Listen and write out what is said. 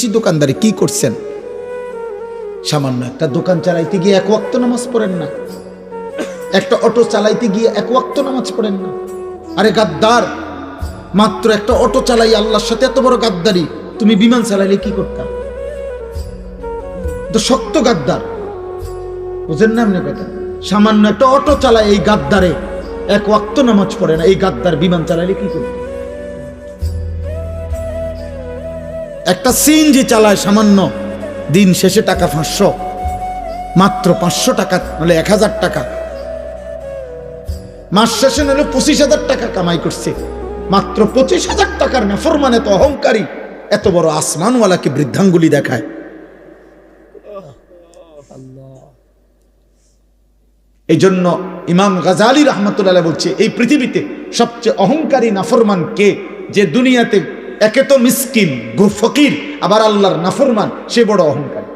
বেশি দোকানদারি কি করছেন? সামান্য একটা দোকান চালাইতে গিয়ে এক ওয়াক্ত নামাজ পড়েন না, একটা অটো চালাইতে গিয়ে এক ওয়াক্ত নামাজ পড়েন না। আরে গাদ্দার, মাত্র একটা অটো চালাই আল্লাহর সাথে এত বড় গাদ্দারি, তুমি বিমান চালাইলে কি করতাম? তো শক্ত গাদ্দার, বুঝেন না আপনি কথা? সামান্য একটা অটো চালায় এই গাদ্দারে এক ওয়াক্ত নামাজ পড়ে না, এই গাদ্দার বিমান চালাইলে কি করবে? একটা সিএনজি চালায় সামান্য, দিন শেষে টাকা 500, মাত্র 500 টাকা নাহলে 1000 টাকা, মাস শেষে নাহলে 25,000 টাকা কামাই করছে। মাত্র 25,000 টাকার নাফরমানে তো অহংকারী, এত বড় আসমানওয়ালাকে বৃদ্ধাঙ্গুলি দেখায়। এই জন্য ইমাম গাজালি রাহমাতুল্লাহ বলছে, এই পৃথিবীতে সবচেয়ে অহংকারী নাফরমান কে? যে দুনিয়াতে একে তো মিসকিন ফকির, আবার আল্লাহর নাফরমান, সে বড় অহংকারী।